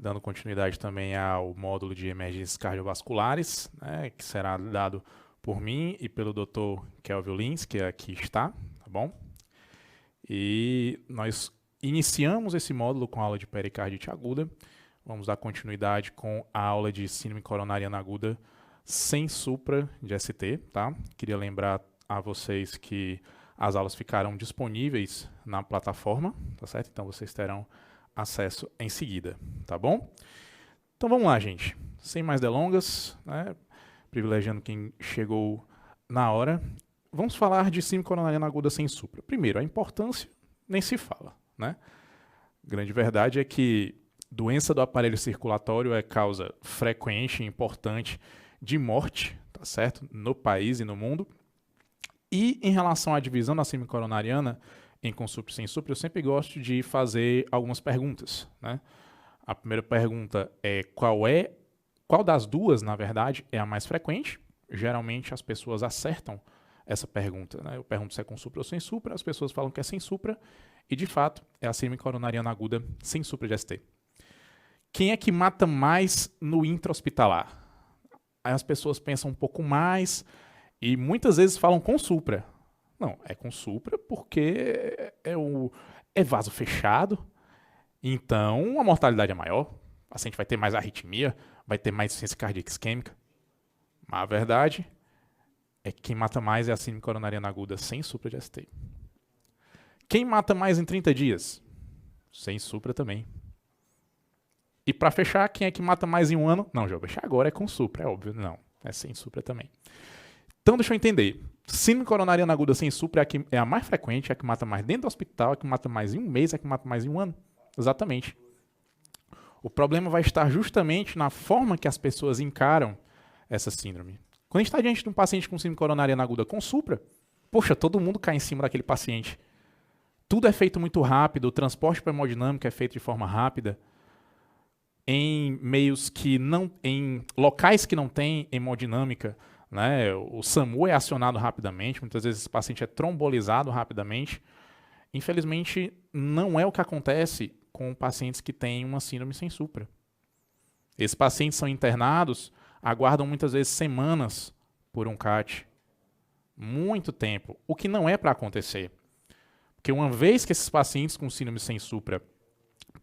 dando continuidade também ao módulo de emergências cardiovasculares, né, que será dado por mim e pelo Dr. Kelvin Lins, que aqui está, tá bom? E nós iniciamos esse módulo com a aula de pericardite aguda. Vamos dar continuidade com a aula de síndrome coronariana aguda sem supra de ST, tá? Queria lembrar a vocês que as aulas ficarão disponíveis na plataforma, tá certo? Então vocês terão acesso em seguida, tá bom? Então vamos lá, gente. Sem mais delongas, né? Privilegiando quem chegou na hora, vamos falar de síndrome coronariana aguda sem supra. Primeiro, a importância nem se fala, né? A grande verdade é que doença do aparelho circulatório é causa frequente e importante de morte, tá certo? No país e no mundo. E em relação à divisão da síndrome coronariana em com supra e sem supra, eu sempre gosto de fazer algumas perguntas, né? A primeira pergunta é qual das duas, na verdade, é a mais frequente? Geralmente as pessoas acertam essa pergunta, né? Eu pergunto se é com supra ou sem supra, as pessoas falam que é sem supra, e de fato é a síndrome coronariana aguda sem supra de ST. Quem é que mata mais no intra-hospitalar? Aí as pessoas pensam um pouco mais e muitas vezes falam com supra. Não, é com supra porque é vaso fechado, então a mortalidade é maior, o paciente vai ter mais arritmia, vai ter mais insuficiência cardíaca isquêmica. Mas a verdade é que quem mata mais é a síndrome coronariana aguda sem supra de ST. Quem mata mais em 30 dias? Sem supra também. E para fechar, quem é que mata mais em um ano? Não, já vou fechar agora, é com supra, é óbvio. Não, é sem supra também. Então, deixa eu entender. Síndrome coronariana aguda sem supra é a mais frequente, é a que mata mais dentro do hospital, é a que mata mais em um mês, é a que mata mais em um ano. Exatamente. O problema vai estar justamente na forma que as pessoas encaram essa síndrome. Quando a gente está diante de um paciente com síndrome coronariana aguda com supra, poxa, todo mundo cai em cima daquele paciente. Tudo é feito muito rápido, o transporte para hemodinâmica é feito de forma rápida. Em locais que não tem hemodinâmica, né, o SAMU é acionado rapidamente, muitas vezes esse paciente é trombolizado rapidamente. Infelizmente, não é o que acontece com pacientes que têm uma síndrome sem supra. Esses pacientes são internados, aguardam muitas vezes semanas por um CAT. Muito tempo, o que não é para acontecer. Porque uma vez que esses pacientes com síndrome sem supra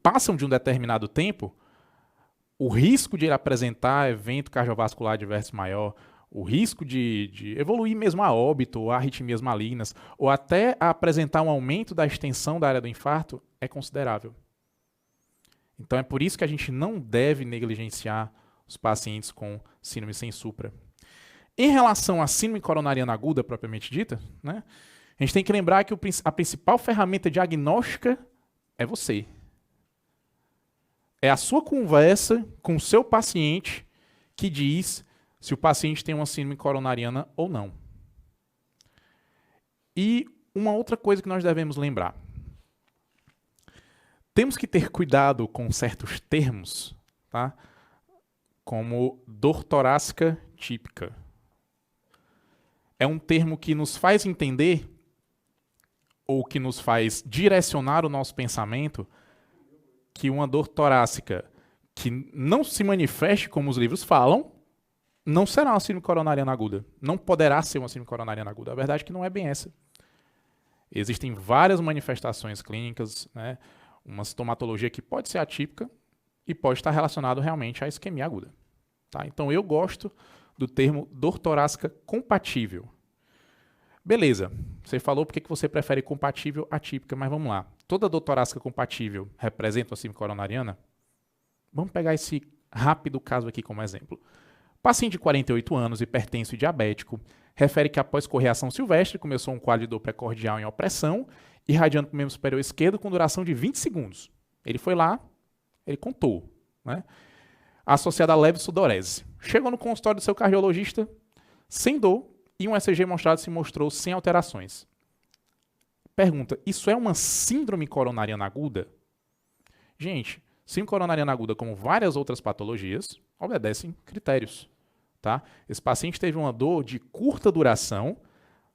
passam de um determinado tempo, o risco de ele apresentar evento cardiovascular adverso maior, o risco de evoluir mesmo a óbito, ou a arritmias malignas, ou até a apresentar um aumento da extensão da área do infarto, é considerável. Então é por isso que a gente não deve negligenciar os pacientes com síndrome sem supra. Em relação à síndrome coronariana aguda, propriamente dita, né, a gente tem que lembrar que a principal ferramenta diagnóstica é você. É a sua conversa com o seu paciente que diz se o paciente tem uma síndrome coronariana ou não. E uma outra coisa que nós devemos lembrar. Temos que ter cuidado com certos termos, tá? Como dor torácica típica. É um termo que nos faz entender ou que nos faz direcionar o nosso pensamento que uma dor torácica que não se manifeste como os livros falam, não será uma síndrome coronariana aguda. Não poderá ser uma síndrome coronariana aguda. A verdade é que não é bem essa. Existem várias manifestações clínicas, né? Uma sintomatologia que pode ser atípica e pode estar relacionado realmente à isquemia aguda. Tá? Então eu gosto do termo dor torácica compatível. Beleza, você falou porque que você prefere compatível atípica, mas vamos lá. Toda dor torácica compatível representa uma síndrome coronariana? Vamos pegar esse rápido caso aqui como exemplo. Paciente de 48 anos, hipertenso e diabético, refere que após correação silvestre começou um quadro de dor precordial em opressão, irradiando para o membro superior esquerdo com duração de 20 segundos. Ele foi lá, ele contou, né? Associada a leve sudorese. Chegou no consultório do seu cardiologista sem dor e um ECG mostrado se mostrou sem alterações. Pergunta, isso é uma síndrome coronariana aguda? Gente, síndrome coronariana aguda, como várias outras patologias, obedecem critérios. Tá? Esse paciente teve uma dor de curta duração,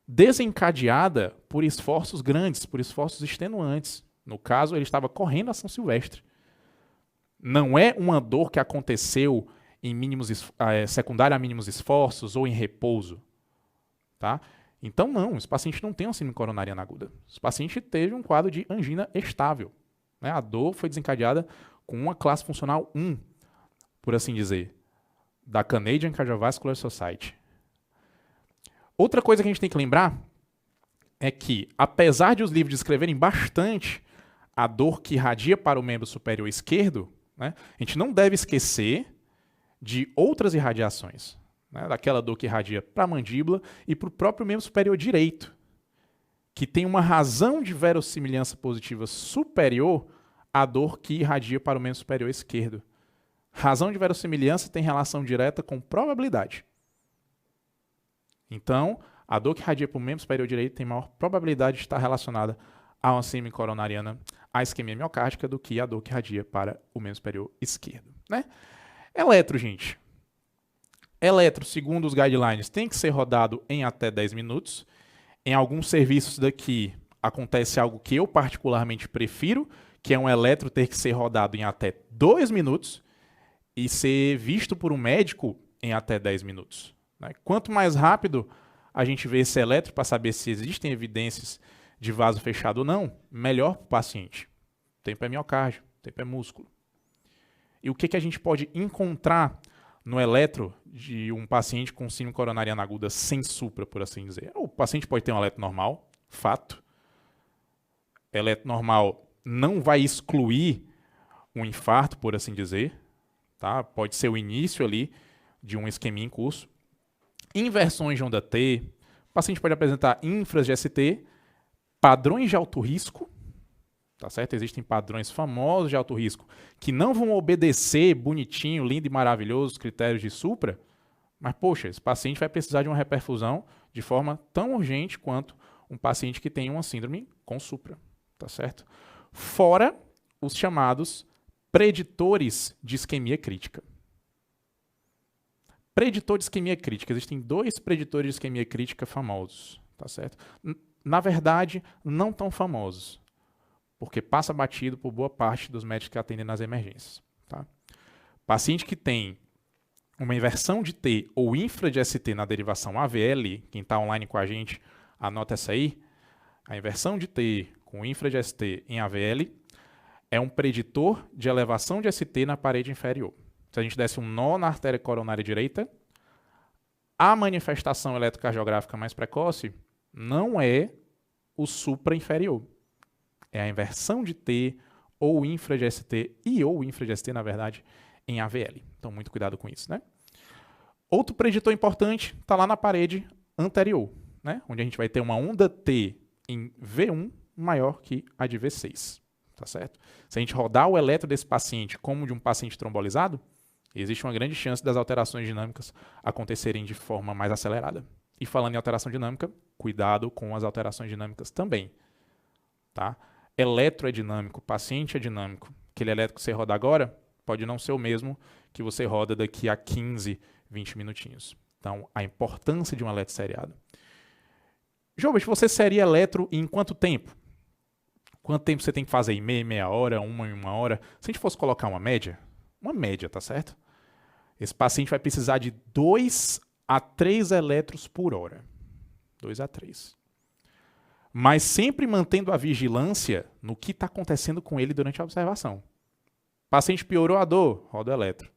desencadeada por esforços grandes, por esforços extenuantes. No caso, ele estava correndo ação silvestre. Não é uma dor que aconteceu em secundária a mínimos esforços ou em repouso. Tá? Então, não, esse paciente não tem uma síndrome coronariana aguda. Esse paciente teve um quadro de angina estável. Né? A dor foi desencadeada com uma classe funcional 1, por assim dizer, da Canadian Cardiovascular Society. Outra coisa que a gente tem que lembrar é que, apesar de os livros descreverem bastante a dor que irradia para o membro superior esquerdo, né, a gente não deve esquecer de outras irradiações, né, daquela dor que irradia para a mandíbula e para o próprio membro superior direito, que tem uma razão de verossimilhança positiva superior à dor que irradia para o membro superior esquerdo. Razão de verossimilhança tem relação direta com probabilidade. Então, a dor que irradia para o membro superior direito tem maior probabilidade de estar relacionada a uma síndrome coronariana, a isquemia miocárdica, do que a dor que irradia para o membro superior esquerdo. Né? Eletro, gente. Eletro, segundo os guidelines, tem que ser rodado em até 10 minutos. Em alguns serviços daqui acontece algo que eu particularmente prefiro, que é um eletro ter que ser rodado em até 2 minutos e ser visto por um médico em até 10 minutos. Né? Quanto mais rápido a gente vê esse eletro para saber se existem evidências de vaso fechado ou não, melhor para o paciente. O tempo é miocárdio, o tempo é músculo. E o que a gente pode encontrar no eletro de um paciente com síndrome coronariana aguda sem supra, por assim dizer? O paciente pode ter um eletro normal, fato. Eletro normal não vai excluir um infarto, por assim dizer. Tá? Pode ser o início ali de uma isquemia em curso. Inversões de onda T, o paciente pode apresentar infras de ST, padrões de alto risco, tá certo? Existem padrões famosos de alto risco que não vão obedecer bonitinho, lindo e maravilhoso os critérios de supra, mas, poxa, esse paciente vai precisar de uma reperfusão de forma tão urgente quanto um paciente que tem uma síndrome com supra, tá certo? Fora os chamados preditores de isquemia crítica. Preditor de isquemia crítica. Existem 2 preditores de isquemia crítica famosos, tá certo? Na verdade, não tão famosos, porque passa batido por boa parte dos médicos que atendem nas emergências. Tá? Paciente que tem uma inversão de T ou infra de ST na derivação AVL, quem está online com a gente, anota essa aí, a inversão de T com infra de ST em AVL é um preditor de elevação de ST na parede inferior. Se a gente desse um nó na artéria coronária direita, a manifestação eletrocardiográfica mais precoce não é o supra-inferior. É a inversão de T ou infra de ST e ou infra de ST, na verdade, em AVL. Então, muito cuidado com isso, né? Outro preditor importante está lá na parede anterior, né? Onde a gente vai ter uma onda T em V1 maior que a de V6. Tá certo? Se a gente rodar o eletro desse paciente como de um paciente trombolizado, existe uma grande chance das alterações dinâmicas acontecerem de forma mais acelerada. E falando em alteração dinâmica, cuidado com as alterações dinâmicas também. Tá? Eletro é dinâmico, paciente é dinâmico. Aquele eletro que você roda agora pode não ser o mesmo que você roda daqui a 15, 20 minutinhos. Então, a importância de um eletro seriado. Jovem, você seria eletro em quanto tempo? Quanto tempo você tem que fazer? Em meia hora, uma hora? Se a gente fosse colocar uma média, tá certo? Esse paciente vai precisar de 2 a 3 eletros por hora. 2 a 3. Mas sempre mantendo a vigilância no que está acontecendo com ele durante a observação. Paciente piorou a dor, roda o eletro.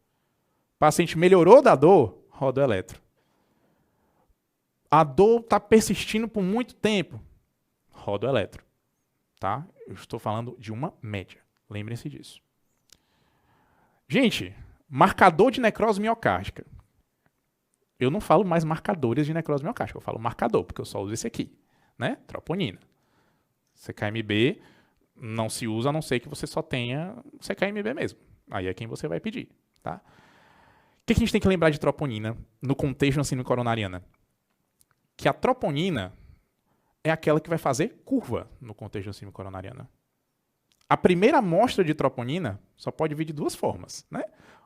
Paciente melhorou da dor, roda o eletro. A dor está persistindo por muito tempo, roda o eletro. Tá? Eu estou falando de uma média. Lembrem-se disso. Gente, marcador de necrose miocárdica. Eu não falo mais marcadores de necrose miocárdica, eu falo marcador, porque eu só uso esse aqui, né? Troponina. CKMB não se usa a não ser que você só tenha CKMB mesmo. Aí é quem você vai pedir, tá? O que a gente tem que lembrar de troponina no contexto da síndrome coronariana? Que a troponina é aquela que vai fazer curva no contexto da síndrome coronariana. A primeira amostra de troponina só pode vir de 2 formas, né?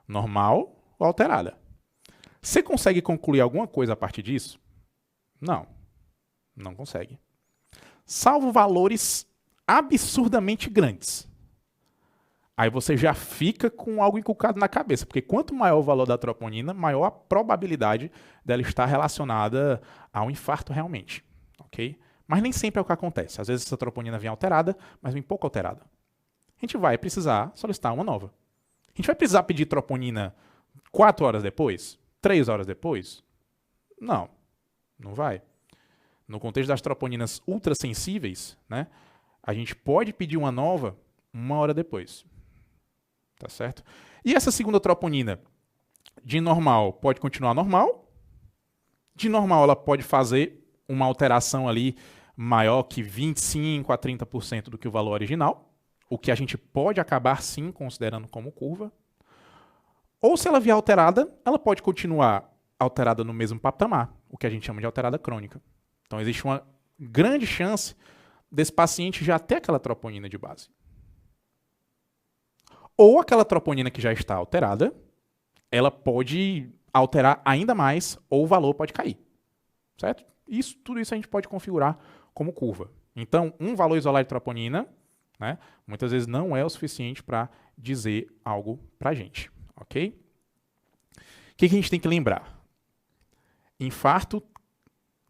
Normal ou alterada. Você consegue concluir alguma coisa a partir disso? Não. Não consegue. Salvo valores absurdamente grandes. Aí você já fica com algo inculcado na cabeça, porque quanto maior o valor da troponina, maior a probabilidade dela estar relacionada a um infarto realmente, ok? Mas nem sempre é o que acontece. Às vezes essa troponina vem alterada, mas vem pouco alterada. A gente vai precisar solicitar uma nova. A gente vai precisar pedir troponina 4 horas depois? 3 horas depois? Não, não vai. No contexto das troponinas ultrassensíveis, né, a gente pode pedir uma nova 1 hora depois. Tá certo? E essa segunda troponina, de normal, pode continuar normal. De normal, ela pode fazer uma alteração ali maior que 25% a 30% do que o valor original, o que a gente pode acabar, sim, considerando como curva. Ou, se ela vier alterada, ela pode continuar alterada no mesmo patamar, o que a gente chama de alterada crônica. Então, existe uma grande chance desse paciente já ter aquela troponina de base. Ou aquela troponina que já está alterada, ela pode alterar ainda mais ou o valor pode cair. Certo? Tudo isso a gente pode configurar como curva. Então, um valor isolado de troponina, né, muitas vezes não é o suficiente para dizer algo para a gente. Ok? O que a gente tem que lembrar? Infarto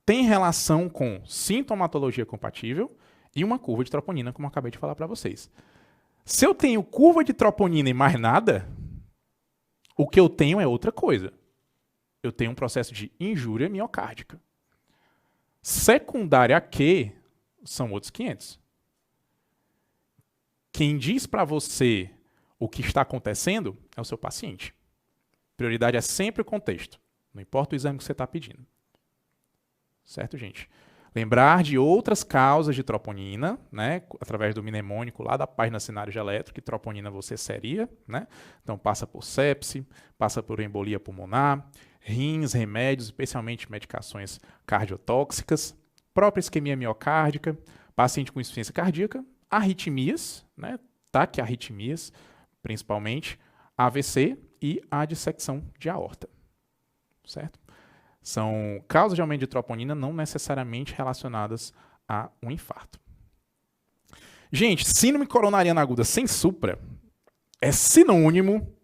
tem relação com sintomatologia compatível e uma curva de troponina, como eu acabei de falar para vocês. Se eu tenho curva de troponina e mais nada, o que eu tenho é outra coisa. Eu tenho um processo de injúria miocárdica. Secundária a que são outros 500. Quem diz para você o que está acontecendo é o seu paciente. Prioridade é sempre o contexto. Não importa o exame que você está pedindo. Certo, gente? Lembrar de outras causas de troponina, né, através do mnemônico lá da página Cenários de Eletro, que troponina você seria, né? Então passa por sepse, passa por embolia pulmonar, rins, remédios, especialmente medicações cardiotóxicas, própria isquemia miocárdica, paciente com insuficiência cardíaca, arritmias, né, taquiarritmias, principalmente, AVC e a dissecção de aorta, certo? São causas de aumento de troponina não necessariamente relacionadas a um infarto. Gente, síndrome coronariana aguda sem supra é sinônimo,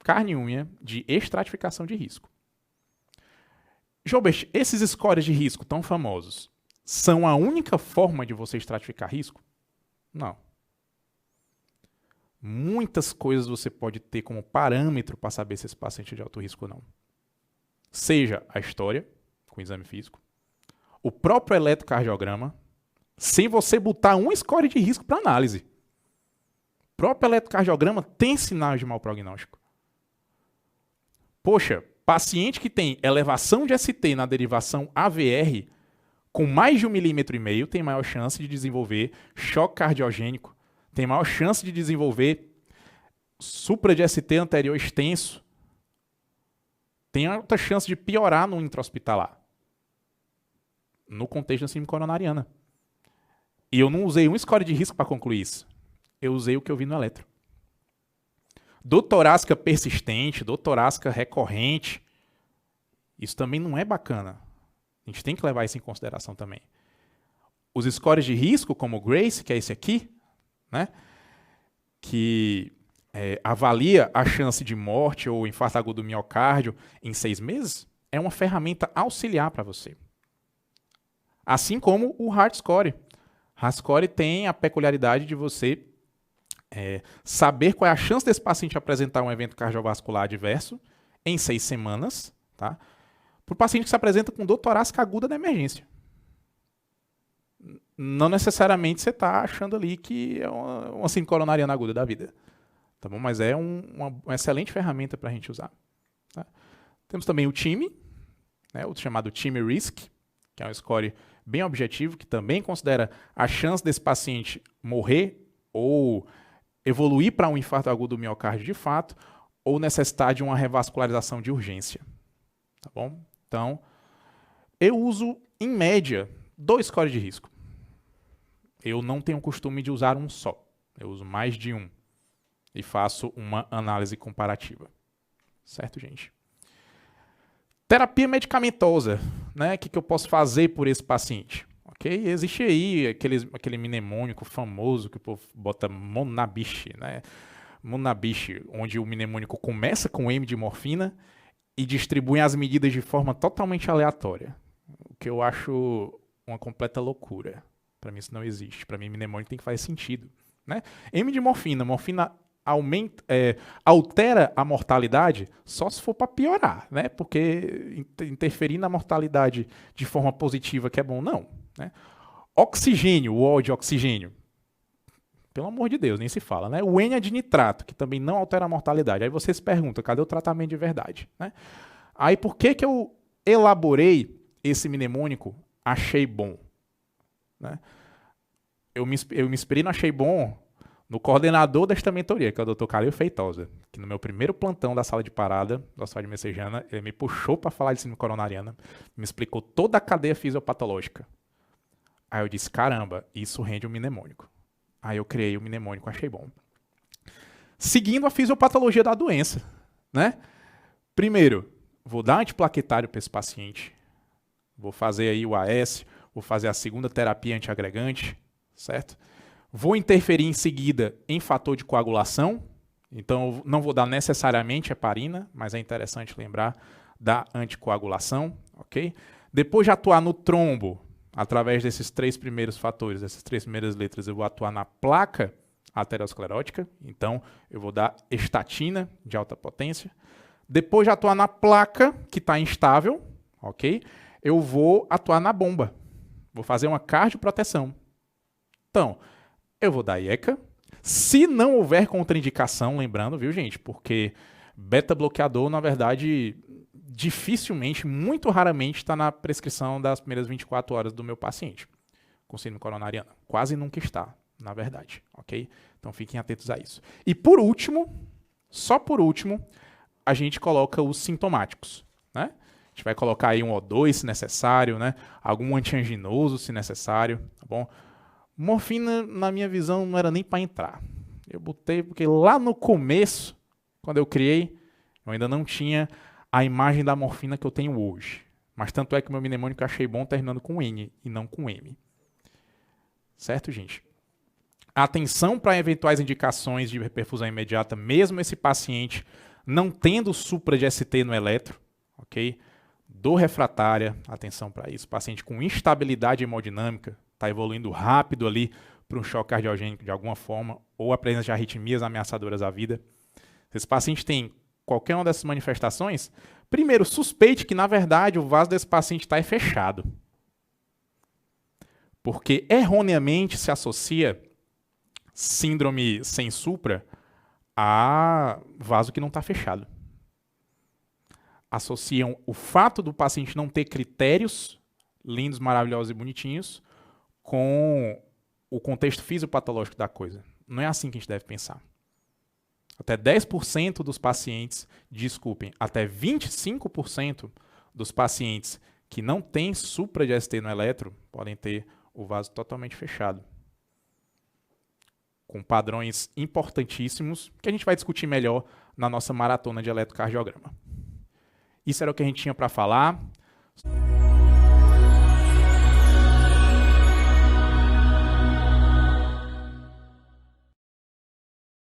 carne e unha, de estratificação de risco. Joubert, esses scores de risco tão famosos são a única forma de você estratificar risco? Não. Muitas coisas você pode ter como parâmetro para saber se esse paciente é de alto risco ou não. Seja a história, com o exame físico, o próprio eletrocardiograma, sem você botar um score de risco para análise. O próprio eletrocardiograma tem sinais de mau prognóstico. Poxa, paciente que tem elevação de ST na derivação AVR, com mais de 1,5 mm, tem maior chance de desenvolver choque cardiogênico, tem maior chance de desenvolver supra de ST anterior extenso, tem alta chance de piorar no intra-hospitalar, no contexto da síndrome coronariana. E eu não usei um score de risco para concluir isso. Eu usei o que eu vi no eletro. Dor torácica persistente, dor torácica recorrente, isso também não é bacana. A gente tem que levar isso em consideração também. Os scores de risco, como o GRACE, que é esse aqui, né, que avalia a chance de morte ou infarto agudo do miocárdio em 6 meses, é uma ferramenta auxiliar para você. Assim como o Heart Score. Heart Score tem a peculiaridade de você saber qual é a chance desse paciente apresentar um evento cardiovascular adverso em 6 semanas, tá? Para o paciente que se apresenta com dor torácica aguda na emergência. Não necessariamente você está achando ali que é uma síndrome coronariana aguda da vida. Tá bom? Mas é uma excelente ferramenta para a gente usar. Tá? Temos também o TIMI, né, o chamado TIMI Risk, que é um score bem objetivo, que também considera a chance desse paciente morrer ou evoluir para um infarto agudo do miocárdio de fato, ou necessitar de uma revascularização de urgência. Tá bom? Então, eu uso, em média, 2 scores de risco. Eu não tenho o costume de usar um só. Eu uso mais de um. E faço uma análise comparativa. Certo, gente? Terapia medicamentosa. Né? O que eu posso fazer por esse paciente? Ok? Existe aí aquele mnemônico famoso que o povo bota Monabishi, né? Monabishi, onde o mnemônico começa com M de morfina e distribui as medidas de forma totalmente aleatória. O que eu acho uma completa loucura. Para mim isso não existe. Para mim mnemônico tem que fazer sentido, né? M de morfina. Morfina altera a mortalidade só se for para piorar, né? Porque interferir na mortalidade de forma positiva que é bom, não, né? Oxigênio, o O de oxigênio. Pelo amor de Deus, nem se fala, né? O N é de nitrato, que também não altera a mortalidade. Aí você se pergunta, cadê o tratamento de verdade, né? Aí por que eu elaborei esse mnemônico Achei Bom, né? Eu me inspirei no Achei Bom no coordenador desta mentoria, que é o Dr. Calil Feitosa, que no meu primeiro plantão da sala de parada do Hospital de Messejana, ele me puxou para falar de síndrome coronariana, me explicou toda a cadeia fisiopatológica. Aí eu disse, caramba, isso rende um mnemônico. Aí eu criei o mnemônico, Achei Bom. Seguindo a fisiopatologia da doença, né? Primeiro, vou dar antiplaquetário para esse paciente, vou fazer aí o AS, vou fazer a segunda terapia antiagregante, certo? Vou interferir em seguida em fator de coagulação, então não vou dar necessariamente heparina, mas é interessante lembrar da anticoagulação, ok? Depois de atuar no trombo, através desses 3 primeiros fatores, dessas 3 primeiras letras, eu vou atuar na placa aterosclerótica, então eu vou dar estatina de alta potência. Depois de atuar na placa, que está instável, ok? Eu vou atuar na bomba, vou fazer uma cardioproteção. Então, eu vou dar IECA. Se não houver contraindicação, lembrando, viu, gente? Porque beta-bloqueador, na verdade, dificilmente, muito raramente, está na prescrição das primeiras 24 horas do meu paciente com síndrome coronariana. Quase nunca está, na verdade, ok? Então fiquem atentos a isso. E por último, só por último, a gente coloca os sintomáticos, né? A gente vai colocar aí um O2 se necessário, né? Algum antianginoso se necessário, tá bom? Morfina, na minha visão, não era nem para entrar. Eu botei porque lá no começo, quando eu criei, eu ainda não tinha a imagem da morfina que eu tenho hoje. Mas tanto é que o meu mnemônico eu achei bom terminando com N e não com M. Certo, gente? Atenção para eventuais indicações de reperfusão imediata, mesmo esse paciente não tendo supra de ST no eletro, ok? Dor refratária, atenção para isso. Paciente com instabilidade hemodinâmica, está evoluindo rápido ali para um choque cardiogênico de alguma forma, ou a presença de arritmias ameaçadoras à vida. Se esse paciente tem qualquer uma dessas manifestações, primeiro, suspeite que, na verdade, o vaso desse paciente está fechado. Porque erroneamente se associa síndrome sem supra a vaso que não está fechado. Associam o fato do paciente não ter critérios lindos, maravilhosos e bonitinhos com o contexto fisiopatológico da coisa. Não é assim que a gente deve pensar. Até 10% dos pacientes, até 25% dos pacientes que não têm supra de ST no eletro podem ter o vaso totalmente fechado. Com padrões importantíssimos que a gente vai discutir melhor na nossa maratona de eletrocardiograma. Isso era o que a gente tinha para falar.